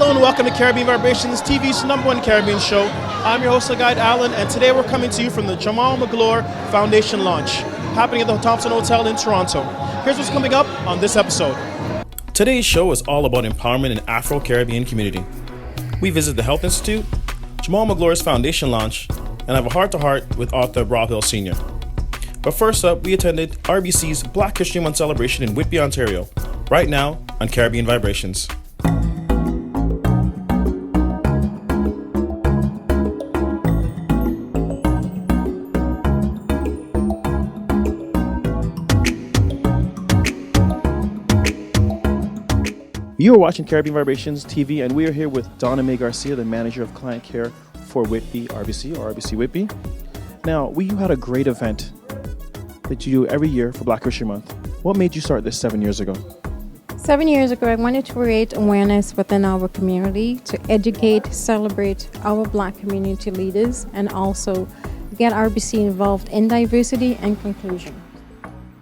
Hello and welcome to Caribbean Vibrations, TV's #1 Caribbean show. I'm your host and guide, Alan, and today we're coming to you from the Jamaal Magloire Foundation launch, happening at the Thompson Hotel in Toronto. Here's what's coming up on this episode. Today's show is all about empowerment in Afro-Caribbean community. We visit the Health Institute, Jamaal Magloire's Foundation launch, and have a heart-to-heart with Author Rob Hil Sr. But first up, we attended RBC's Black History Month celebration in Whitby, Ontario, right now on Caribbean Vibrations. You are watching Caribbean Vibrations TV, and we are here with Donna-May Garcia, the Manager of Client Care for Whitby RBC, or RBC Whitby. Now, you had a great event that you do every year for Black History Month. What made you start this 7 years ago? 7 years ago, I wanted to create awareness within our community to educate, celebrate our Black community leaders, and also get RBC involved in diversity and inclusion.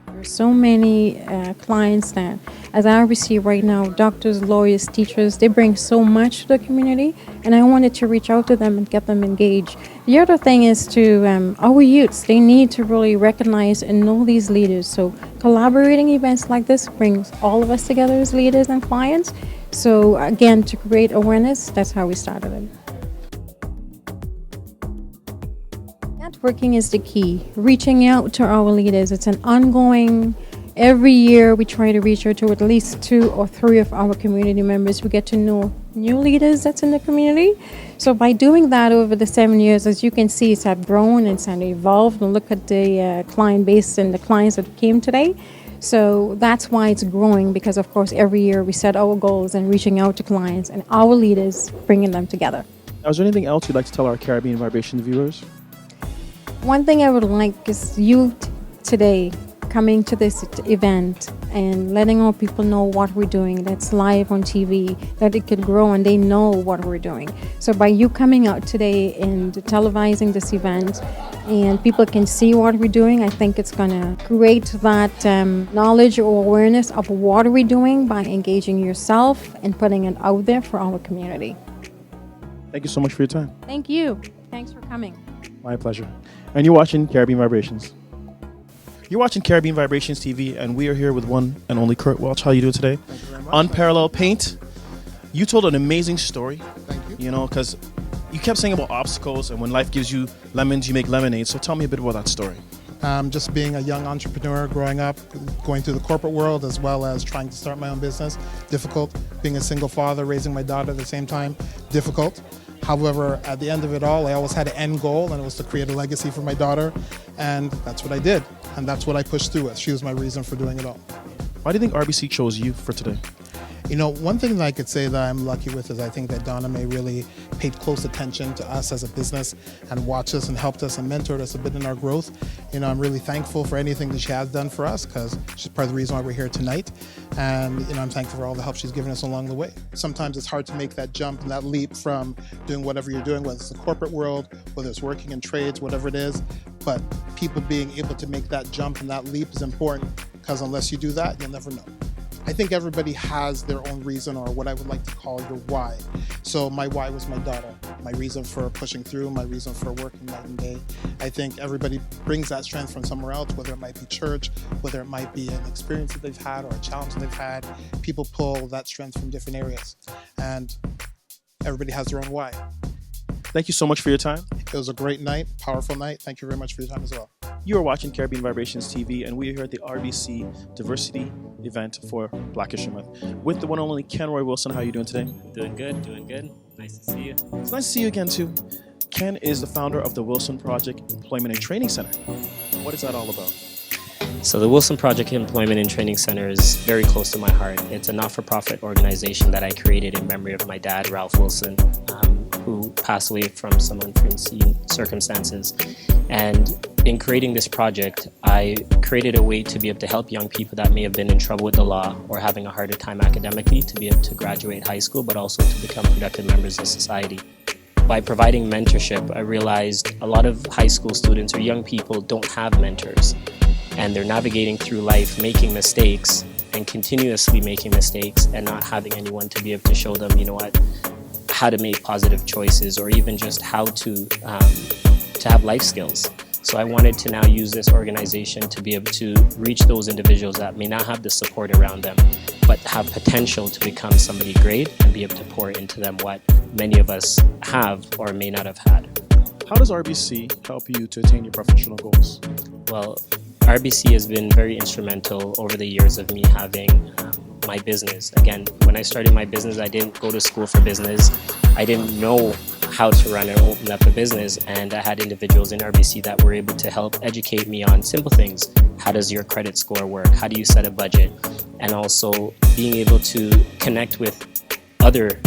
There are so many clients that, as RBC right now, doctors, lawyers, teachers, they bring so much to the community, and I wanted to reach out to them and get them engaged. The other thing is to our youths, they need to really recognize and know these leaders. So collaborating events like this brings all of us together as leaders and clients. So again, to create awareness, that's how we started it. Networking is the key. Reaching out to our leaders, it's an ongoing. Every year we try to reach out to at least 2 or 3 of our community members. We get to know new leaders that's in the community. So by doing that over the 7 years, as you can see, it's have grown and it's evolved. And look at the client base and the clients that came today. So that's why it's growing, because of course every year we set our goals and reaching out to clients and our leaders, bringing them together. Now, is there anything else you'd like to tell our Caribbean Vibrations viewers? One thing I would like is you today coming to this event and letting all people know what we're doing, that's live on TV, that it could grow and they know what we're doing. So by you coming out today and televising this event and people can see what we're doing, I think it's going to create that knowledge or awareness of what we're doing by engaging yourself and putting it out there for our community. Thank you so much for your time. Thank you. Thanks for coming. My pleasure. And you're watching Caribbean Vibrations. You're watching Caribbean Vibrations TV, and we are here with one and only Kurt Welch. How are you doing today? Thank you very much. Unparalleled Paint. You told an amazing story. Thank you. You know, because you kept saying about obstacles, and when life gives you lemons, you make lemonade. So tell me a bit about that story. Just being a young entrepreneur growing up, going through the corporate world as well as trying to start my own business, difficult. Being a single father, raising my daughter at the same time, difficult. However, at the end of it all, I always had an end goal, and it was to create a legacy for my daughter, and that's what I did, and that's what I pushed through with. She was my reason for doing it all. Why do you think RBC chose you for today? You know, one thing that I could say that I'm lucky with is I think that Donna-May really paid close attention to us as a business and watched us and helped us and mentored us a bit in our growth. You know, I'm really thankful for anything that she has done for us, because she's part of the reason why we're here tonight. And, you know, I'm thankful for all the help she's given us along the way. Sometimes it's hard to make that jump and that leap from doing whatever you're doing, whether it's the corporate world, whether it's working in trades, whatever it is. But people being able to make that jump and that leap is important, because unless you do that, you'll never know. I think everybody has their own reason, or what I would like to call your why. So my why was my daughter, my reason for pushing through, my reason for working night and day. I think everybody brings that strength from somewhere else, whether it might be church, whether it might be an experience that they've had or a challenge that they've had. People pull that strength from different areas, and everybody has their own why. Thank you so much for your time. It was a great night, powerful night. Thank you very much for your time as well. You are watching Caribbean Vibrations TV, and we are here at the RBC Diversity event for Black History Month with the one and only Ken Roy Wilson. How are you doing today? Doing good, doing good. Nice to see you. It's nice to see you again, too. Ken is the founder of the Wilson Project Employment and Training Center. What is that all about? So the Wilson Project Employment and Training Center is very close to my heart. It's a not-for-profit organization that I created in memory of my dad, Ralph Wilson, who passed away from some unforeseen circumstances. And in creating this project, I created a way to be able to help young people that may have been in trouble with the law or having a harder time academically to be able to graduate high school, but also to become productive members of society. By providing mentorship, I realized a lot of high school students or young people don't have mentors, and they're navigating through life making mistakes and continuously making mistakes and not having anyone to be able to show them, you know what, how to make positive choices, or even just how to have life skills. So I wanted to now use this organization to be able to reach those individuals that may not have the support around them, but have potential to become somebody great and be able to pour into them what many of us have or may not have had. How does RBC help you to attain your professional goals? Well, RBC has been very instrumental over the years of me having my business. Again, when I started my business, I didn't go to school for business. I didn't know how to run and open up a business, and I had individuals in RBC that were able to help educate me on simple things. How does your credit score work? How do you set a budget? And also being able to connect with other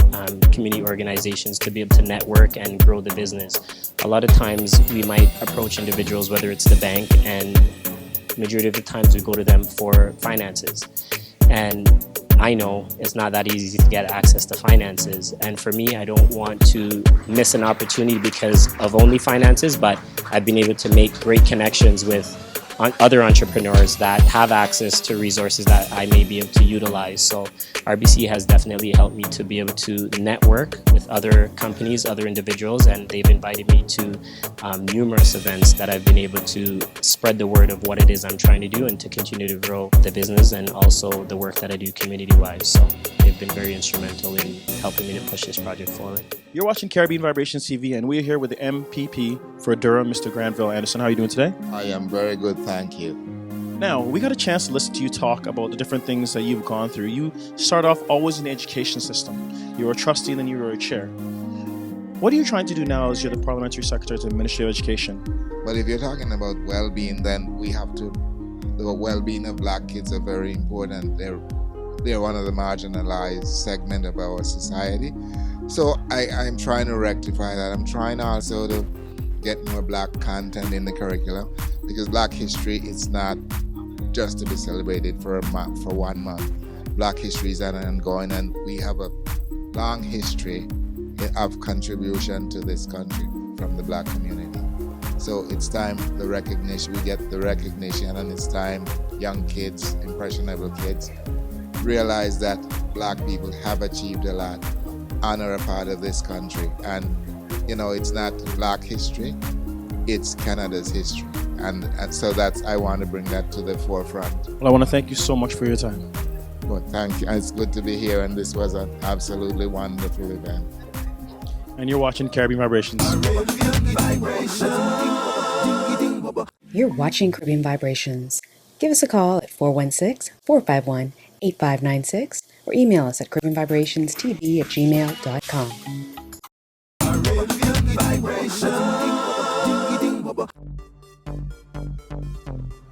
community organizations to be able to network and grow the business. A lot of times we might approach individuals, whether it's the bank, and majority of the times we go to them for finances. And I know it's not that easy to get access to finances. And for me, I don't want to miss an opportunity because of only finances, but I've been able to make great connections with other entrepreneurs that have access to resources that I may be able to utilize. So RBC has definitely helped me to be able to network with other companies, other individuals, and they've invited me to numerous events that I've been able to spread the word of what it is I'm trying to do and to continue to grow the business and also the work that I do community-wise. So they've been very instrumental in helping me to push this project forward. You're watching Caribbean Vibrations TV, and we're here with the MPP for Durham, Mr. Granville Anderson. How are you doing today? I am very good, thank you. Now, we got a chance to listen to you talk about the different things that you've gone through. You start off always in the education system. You were a trustee and then you were a chair. What are you trying to do now as you're the Parliamentary Secretary to the Ministry of Education? Well, if you're talking about well-being, then we have to, the well-being of black kids are very important. They're one of the marginalized segment of our society. So I'm trying to rectify that. I'm trying also to get more black content in the curriculum, because Black history is not just to be celebrated for a month, for 1 month. Black history is ongoing, and we have a long history of contribution to this country from the black community. So it's time we get the recognition, and it's time young kids, impressionable kids, realize that black people have achieved a lot, honor a part of this country. And it's not black history, it's Canada's history. And so I want to bring that to the forefront. Well, I want to thank you so much for your time. Well, thank you. It's good to be here, and this was an absolutely wonderful event. And you're watching Caribbean Vibrations. You're watching Caribbean Vibrations. Give us a call at 416-451-8596 or email us at caribbeanvibrationstv@gmail.com.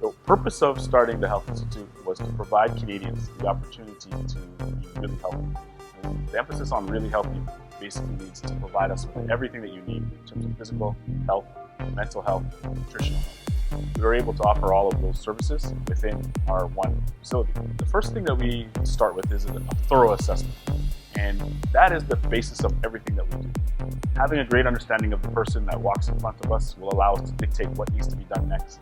The purpose of starting the Health Institute was to provide Canadians the opportunity to be really healthy. And the emphasis on really healthy basically means to provide us with everything that you need in terms of physical health, mental health, nutritional health. We were able to offer all of those services within our one facility. The first thing that we start with is a thorough assessment. And that is the basis of everything that we do. Having a great understanding of the person that walks in front of us will allow us to dictate what needs to be done next.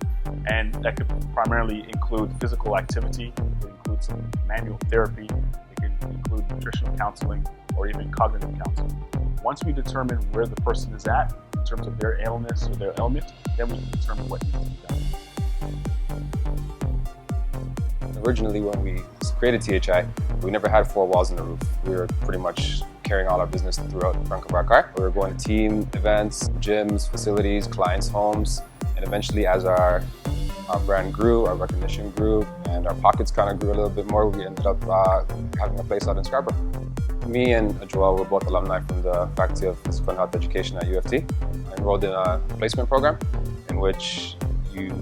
And that could primarily include physical activity, it could include some manual therapy, it can include nutritional counseling, or even cognitive counseling. Once we determine where the person is at in terms of their illness or their ailment, then we can determine what needs to be done. Originally, when we created THI, we never had 4 walls in the roof. We were pretty much carrying all our business throughout the trunk of our car. We were going to team events, gyms, facilities, clients' homes, and eventually as our brand grew, our recognition grew, and our pockets kind of grew a little bit more, we ended up having a place out in Scarborough. Me and Joel were both alumni from the Faculty of Physical and Health Education at UFT. I enrolled in a placement program in which you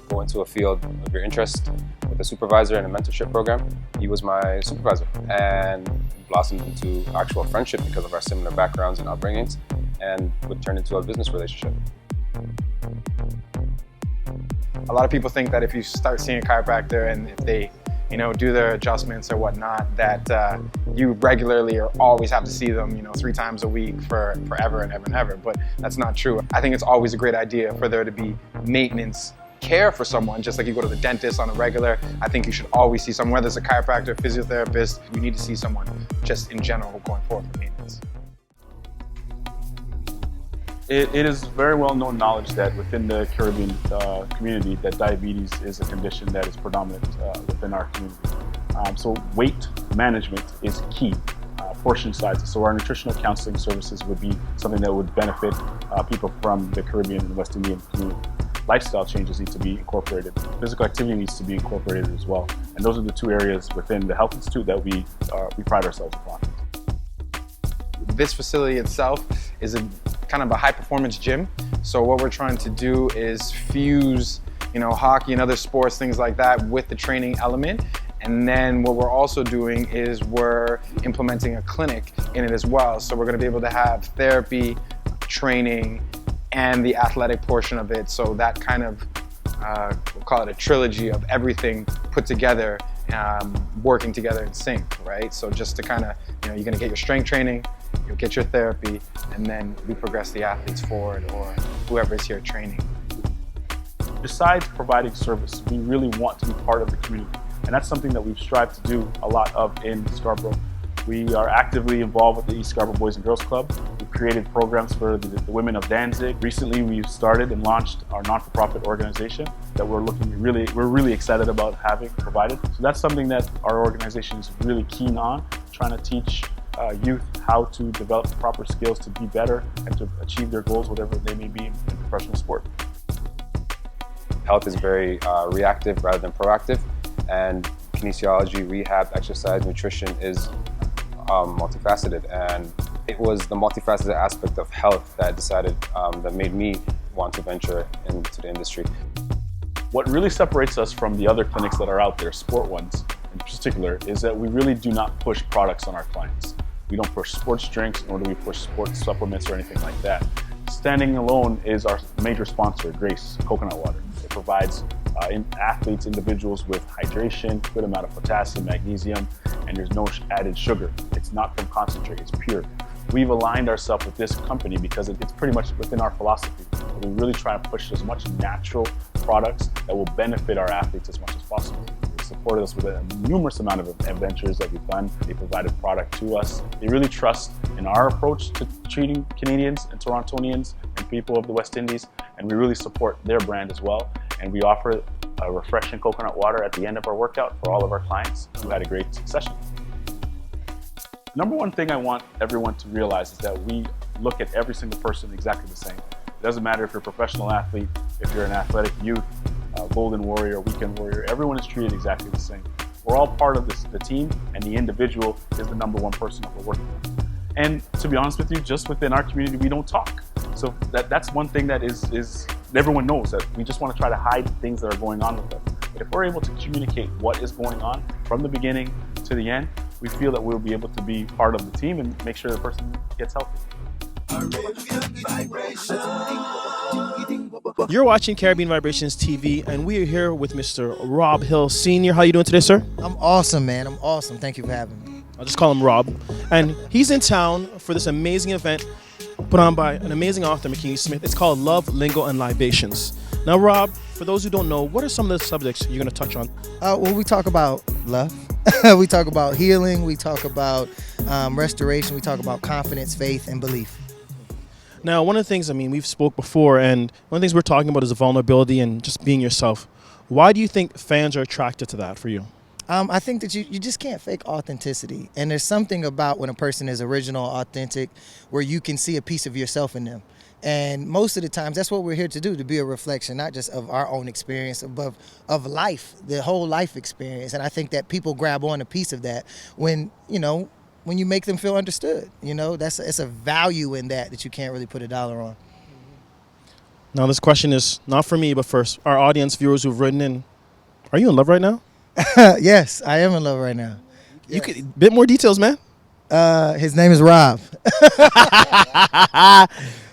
go into a field of your interest with a supervisor and a mentorship program. He was my supervisor and blossomed into actual friendship because of our similar backgrounds and upbringings, and would turn into a business relationship. A lot of people think that if you start seeing a chiropractor and if they do their adjustments or whatnot, that you regularly or always have to see them 3 times a week for forever and ever and ever, but that's not true. I think it's always a great idea for there to be maintenance care for someone, just like you go to the dentist on a regular. I think you should always see someone, whether it's a chiropractor, physiotherapist, you need to see someone just in general going forward for maintenance. It is very well known knowledge that within the Caribbean community that diabetes is a condition that is predominant within our community. So weight management is key. Portion sizes. So our nutritional counseling services would be something that would benefit people from the Caribbean and West Indian community. Lifestyle changes need to be incorporated. Physical activity needs to be incorporated as well. And those are the two areas within the Health Institute that we pride ourselves upon. This facility itself is a kind of a high-performance gym. So what we're trying to do is fuse, hockey and other sports, things like that, with the training element. And then what we're also doing is we're implementing a clinic in it as well. So we're going to be able to have therapy, training, and the athletic portion of it. So that kind of, we'll call it a trilogy of everything put together, working together in sync, right? So just to kind of, you're going to get your strength training, you'll get your therapy, and then we progress the athletes forward or whoever's here training. Besides providing service, we really want to be part of the community. And that's something that we've strived to do a lot of in Scarborough. We are actively involved with the East Scarborough Boys and Girls Club. We've created programs for the women of Danzig. Recently, we've started and launched our non-for-profit organization that we're really excited about having provided. So that's something that our organization is really keen on, trying to teach youth how to develop the proper skills to be better and to achieve their goals, whatever they may be in professional sport. Health is very reactive rather than proactive. And kinesiology, rehab, exercise, nutrition is multifaceted, and it was the multifaceted aspect of health that made me want to venture into the industry. What really separates us from the other clinics that are out there, sport ones in particular, is that we really do not push products on our clients. We don't push sports drinks, nor do we push sports supplements or anything like that. Standing alone is our major sponsor, Grace Coconut Water. It provides athletes, individuals with hydration, good amount of potassium, magnesium, and there's no added sugar. It's not from concentrate, it's pure. We've aligned ourselves with this company because it's pretty much within our philosophy. We really try to push as much natural products that will benefit our athletes as much as possible. They supported us with a numerous amount of adventures that we've done. They provided product to us. They really trust in our approach to treating Canadians and Torontonians and people of the West Indies, and we really support their brand as well. And we offer a refreshing coconut water at the end of our workout for all of our clients who had a great session. Number one thing I want everyone to realize is that we look at every single person exactly the same. It doesn't matter if you're a professional athlete, if you're an athletic youth, golden warrior, weekend warrior, everyone is treated exactly the same. We're all part of the team, and the individual is the number one person that we're working with. And to be honest with you, just within our community, we don't talk. So that's one thing that is everyone knows, that we just want to try to hide things that are going on with us. But if we're able to communicate what is going on from the beginning to the end, we feel that we'll be able to be part of the team and make sure the person gets healthy. You're watching Caribbean Vibrations TV, and we are here with Mr. Rob Hil Sr. How you doing today, sir? I'm awesome, man. I'm awesome. Thank you for having me. I'll just call him Rob. And he's in town for this amazing event put on by an amazing author, McKinney Smith. It's called Love, Lingo, and Libations. Now, Rob, for those who don't know, what are some of the subjects you're going to touch on? Well, we talk about love. We talk about healing. We talk about restoration. We talk about confidence, faith, and belief. Now, one of the things, we've spoke before, and one of the things we're talking about is the vulnerability and just being yourself. Why do you think fans are attracted to that for you? I think that you just can't fake authenticity. And there's something about when a person is original, authentic, where you can see a piece of yourself in them. And most of the times, that's what we're here to do, to be a reflection, not just of our own experience, but of life, the whole life experience. And I think that people grab on a piece of that when you make them feel understood. It's a value in that you can't really put a dollar on. Now, this question is not for me, but for our audience viewers who've written in. Are you in love right now? Yes, I am in love right now. You could bit more details, man. His name is Rob.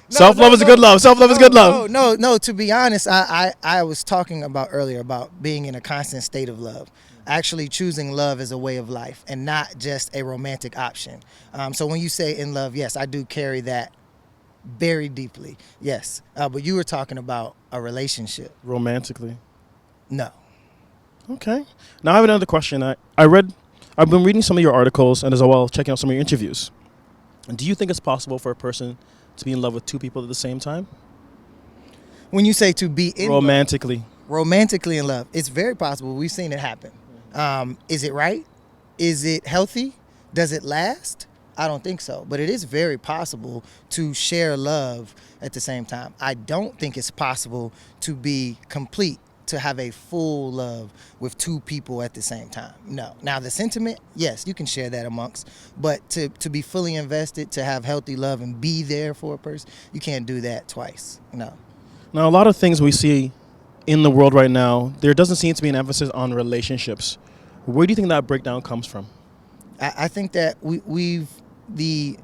Self-love is a good love. Self-love is good love. No. To be honest, I was talking about earlier about being in a constant state of love. Actually choosing love as a way of life and not just a romantic option. So when you say in love, yes, I do carry that very deeply. Yes. But you were talking about a relationship. Romantically? No. Okay. Now I have another question. I've been reading some of your articles and as well checking out some of your interviews. Do you think it's possible for a person to be in love with two people at the same time? When you say to be in Romantically. romantically in love, it's very possible. We've seen it happen. Is it right? Is it healthy? Does it last? I don't think so, but it is very possible to share love at the same time. I don't think it's possible to be complete, to have a full love with two people at the same time. No. Now the sentiment, yes, you can share that amongst, but to be fully invested, to have healthy love and be there for a person, you can't do that twice. No. Now, a lot of things we see in the world right now, there doesn't seem to be an emphasis on relationships. Where do you think that breakdown comes from? I think that the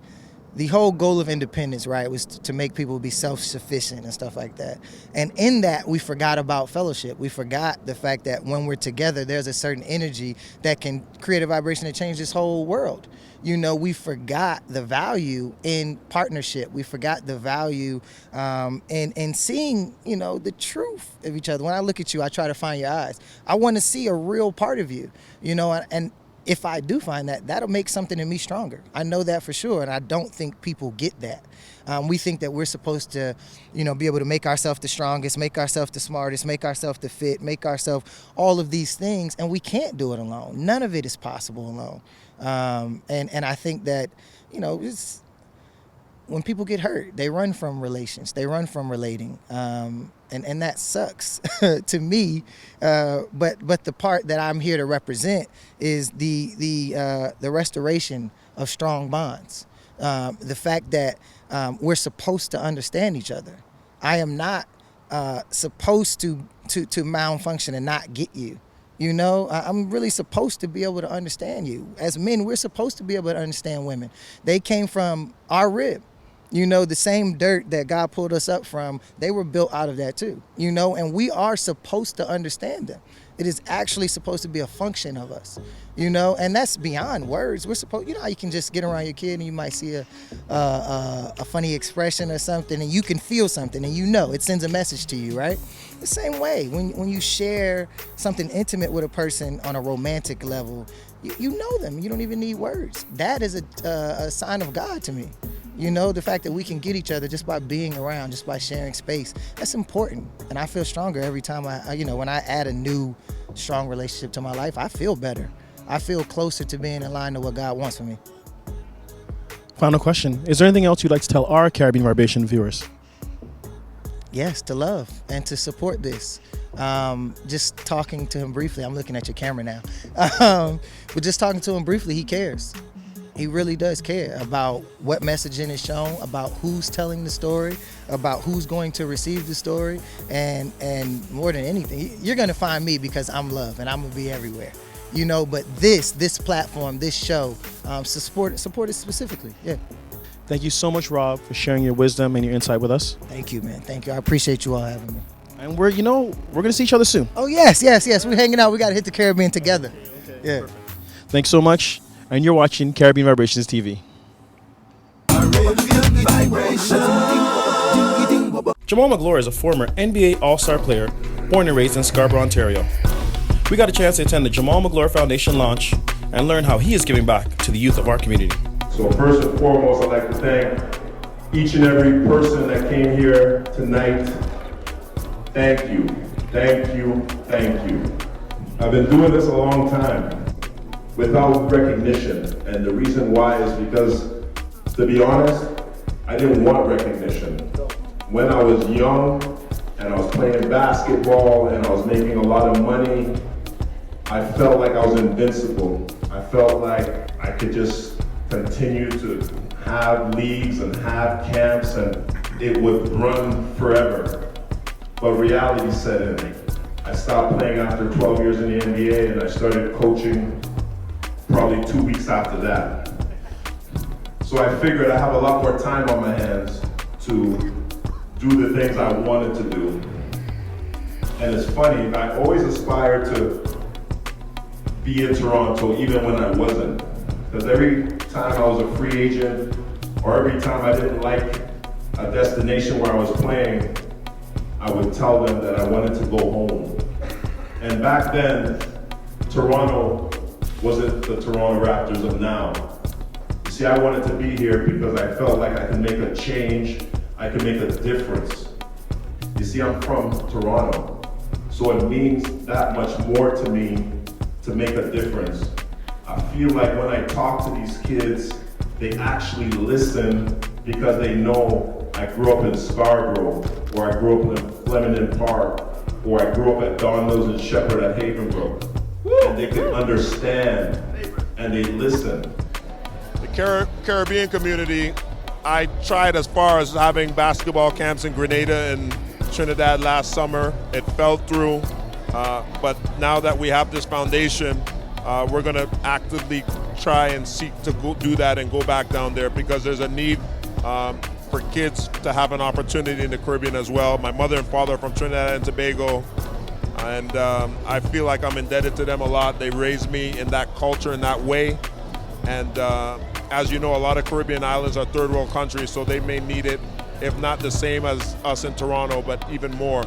whole goal of independence, right, was to make people be self-sufficient and stuff like that. And in that, we forgot about fellowship. We forgot the fact that when we're together, there's a certain energy that can create a vibration that changes this whole world. You know, we forgot the value in partnership. We forgot the value in seeing, you know, the truth of each other. When I look at you, I try to find your eyes. I want to see a real part of you, you know, and if I do find that, that'll make something in me stronger. I know that for sure, and I don't think people get that. We think that we're supposed to, you know, be able to make ourselves the strongest, make ourselves the smartest, make ourselves the fit, make ourselves all of these things, and we can't do it alone. None of it is possible alone. And I think that, you know, it's, when people get hurt, they run from relations, they run from relating, and that sucks to me. But the part that I'm here to represent is the restoration of strong bonds. The fact that we're supposed to understand each other. I am not supposed to malfunction and not get you. You know, I'm really supposed to be able to understand you. As men, we're supposed to be able to understand women. They came from our rib. You know, the same dirt that God pulled us up from, they were built out of that too. You know, and we are supposed to understand them. It is actually supposed to be a function of us, you know, and that's beyond words. We're supposed, you know how you can just get around your kid and you might see a funny expression or something and you can feel something and you know, it sends a message to you, right? The same way, when you share something intimate with a person on a romantic level, you know them, you don't even need words. That is a sign of God to me. You know, the fact that we can get each other just by being around, just by sharing space, that's important. And I feel stronger every time when I add a new strong relationship to my life, I feel better. I feel closer to being in line to what God wants for me. Final question. Is there anything else you'd like to tell our Caribbean Vibration viewers? Yes, to love and to support this. Just talking to him briefly, I'm looking at your camera now, but just talking to him briefly, he cares. He really does care about what messaging is shown, about who's telling the story, about who's going to receive the story, and more than anything, you're gonna find me because I'm love and I'm gonna be everywhere. You know, but this platform, this show, support it specifically, yeah. Thank you so much, Rob, for sharing your wisdom and your insight with us. Thank you, man. Thank you. I appreciate you all having me. And we're gonna see each other soon. Oh yes. We're hanging out. We gotta hit the Caribbean together. Okay, yeah. Thanks so much. And you're watching Caribbean Vibrations TV. Jamaal Magloire is a former NBA All-Star player born and raised in Scarborough, Ontario. We got a chance to attend the Jamaal Magloire Foundation launch and learn how he is giving back to the youth of our community. So first and foremost, I'd like to thank each and every person that came here tonight. Thank you, thank you, thank you. I've been doing this a long time without recognition, and the reason why is because, to be honest, I didn't want recognition. When I was young and I was playing basketball and I was making a lot of money, I felt like I was invincible. I felt like I could just continue to have leagues and have camps and it would run forever. But reality set in. I stopped playing after 12 years in the NBA and I started coaching probably 2 weeks after that. So I figured I have a lot more time on my hands to do the things I wanted to do. And it's funny, I always aspired to be in Toronto even when I wasn't. Because every time I was a free agent or every time I didn't like a destination where I was playing, I would tell them that I wanted to go home. And back then, Toronto wasn't the Toronto Raptors of now. The see, I wanted to be here because I felt like I could make a change, I could make a difference. You see, I'm from Toronto, so it means that much more to me to make a difference. I feel like when I talk to these kids, they actually listen because they know I grew up in Scarborough, or I grew up in Flemington Park, or I grew up at Don Mills and Shepherd at Havenbrook. And they can understand and they listen. The Caribbean community, I tried as far as having basketball camps in Grenada and Trinidad last summer. It fell through, but now that we have this foundation, we're going to actively try and seek to do that and go back down there, because there's a need for kids to have an opportunity in the Caribbean as well. My mother and father are from Trinidad and Tobago, and I feel like I'm indebted to them a lot. They raised me in that culture, in that way, and as you know, a lot of Caribbean islands are third world countries, so they may need it, if not the same as us in Toronto, but even more.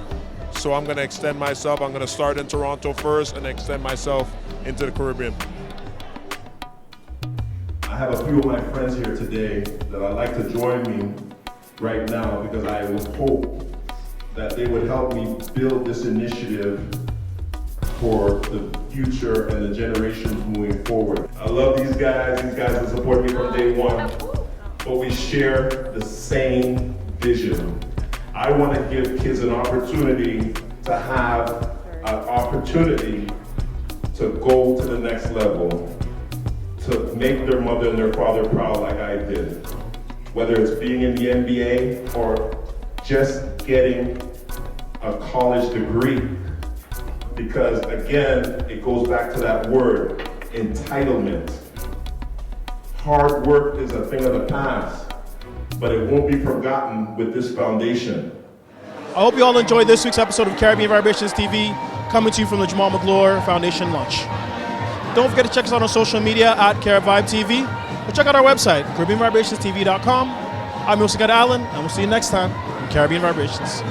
So I'm going to extend myself. I'm going to start in Toronto first and extend myself into the Caribbean. I have a few of my friends here today that I'd like to join me right now, because I would hope that they would help me build this initiative for the future and the generations moving forward. I love these guys have supported me from day one, but we share the same vision. I want to give kids an opportunity to have an opportunity to go to the next level, to make their mother and their father proud like I did. Whether it's being in the NBA or just getting a college degree. Because again, it goes back to that word, entitlement. Hard work is a thing of the past, but it won't be forgotten with this foundation. I hope you all enjoyed this week's episode of Caribbean Vibrations TV, coming to you from the Jamaal Magloire Foundation Lunch. Don't forget to check us out on social media at CaribVibe TV, or check out our website, CaribbeanVibrationsTV.com. I'm your host, Allen, and we'll see you next time on Caribbean Vibrations.